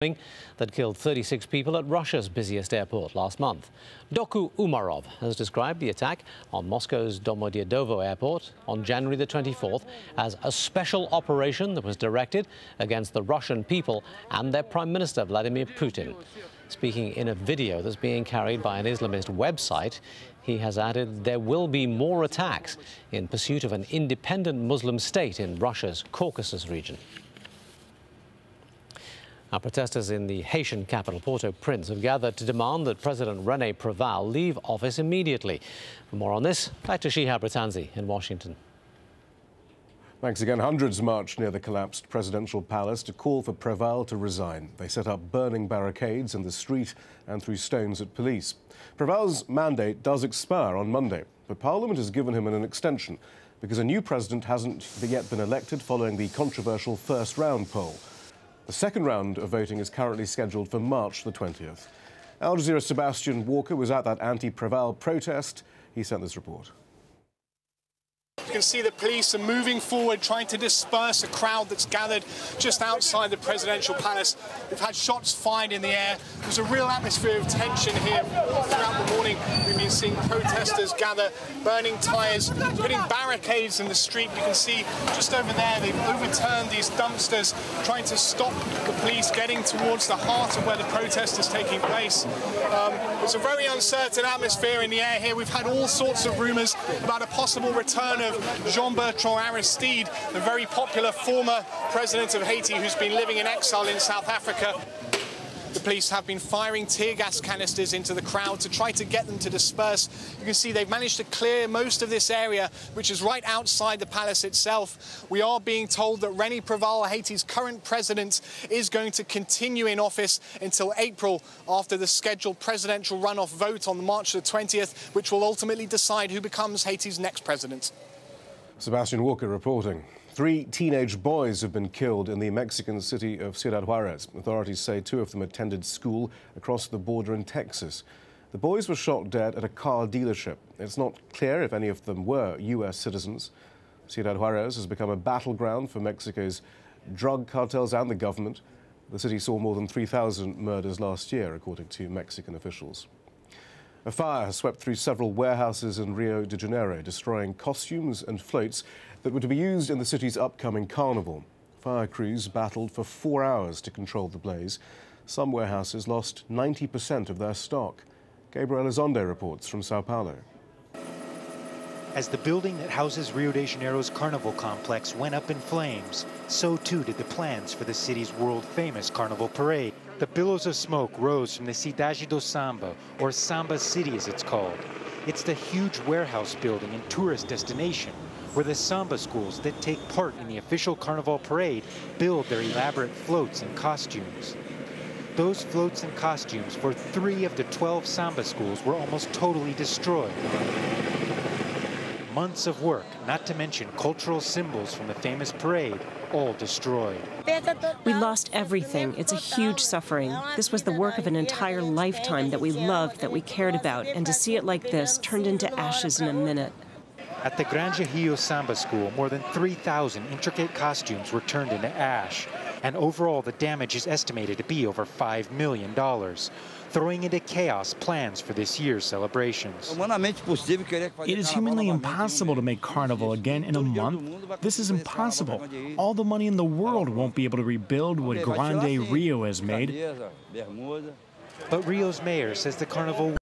that killed 36 people at Russia's busiest airport last month. Doku Umarov has described the attack on Moscow's Domodedovo airport on January the 24th as a special operation that was directed against the Russian people and their Prime Minister Vladimir Putin. Speaking in a video that's being carried by an Islamist website, he has added there will be more attacks in pursuit of an independent Muslim state in Russia's Caucasus region. Now, protesters in the Haitian capital, Port-au-Prince, have gathered to demand that President René Préval leave office immediately. For more on this, back to Shihab Ratanzi in Washington. Thanks again. Hundreds marched near the collapsed presidential palace to call for Préval to resign. They set up burning barricades in the street and threw stones at police. Préval's mandate does expire on Monday, but Parliament has given him an extension because a new president hasn't yet been elected following the controversial first-round poll. The second round of voting is currently scheduled for March the 20th. Al Jazeera's Sebastian Walker was at that anti-Préval protest. He sent this report. You can see the police are moving forward, trying to disperse a crowd that's gathered just outside the presidential palace. We've had shots fired in the air. There's a real atmosphere of tension here throughout the morning. We've been seeing protesters gather, burning tyres, putting barricades in the street. You can see just over there, they've overturned these dumpsters, trying to stop the police getting towards the heart of where the protest is taking place. There's a very uncertain atmosphere in the air here. We've had all sorts of rumours about a possible return of Jean-Bertrand Aristide, the very popular former president of Haiti who's been living in exile in South Africa. The police have been firing tear gas canisters into the crowd to try to get them to disperse. You can see they've managed to clear most of this area, which is right outside the palace itself. We are being told that René Préval, Haiti's current president, is going to continue in office until April after the scheduled presidential runoff vote on March the 20th, which will ultimately decide who becomes Haiti's next president. Sebastian Walker reporting. 3 teenage boys have been killed in the Mexican city of Ciudad Juarez. Authorities say 2 of them attended school across the border in Texas. The boys were shot dead at a car dealership. It's not clear if any of them were U.S. citizens. Ciudad Juarez has become a battleground for Mexico's drug cartels and the government. The city saw more than 3,000 murders last year, according to Mexican officials. A fire has swept through several warehouses in Rio de Janeiro, destroying costumes and floats that were to be used in the city's upcoming carnival. Fire crews battled for 4 hours to control the blaze. Some warehouses lost 90% of their stock. Gabriel Elizondo reports from Sao Paulo. As the building that houses Rio de Janeiro's carnival complex went up in flames, so too did the plans for the city's world-famous carnival parade. The billows of smoke rose from the Cidade do Samba, or Samba City as it's called. It's the huge warehouse building and tourist destination where the samba schools that take part in the official carnival parade build their elaborate floats and costumes. Those floats and costumes for 3 of the 12 samba schools were almost totally destroyed. Months of work, not to mention cultural symbols from the famous parade, all destroyed. We lost everything. It's a huge suffering. This was the work of an entire lifetime that we loved, that we cared about, and to see it like this turned into ashes in a minute. At the Granja Rio Samba School, more than 3,000 intricate costumes were turned into ash, and overall the damage is estimated to be over $5 million, throwing into chaos plans for this year's celebrations. It is humanly impossible to make carnival again in a month. This is impossible. All the money in the world won't be able to rebuild what Grande Rio has made. But Rio's mayor says the carnival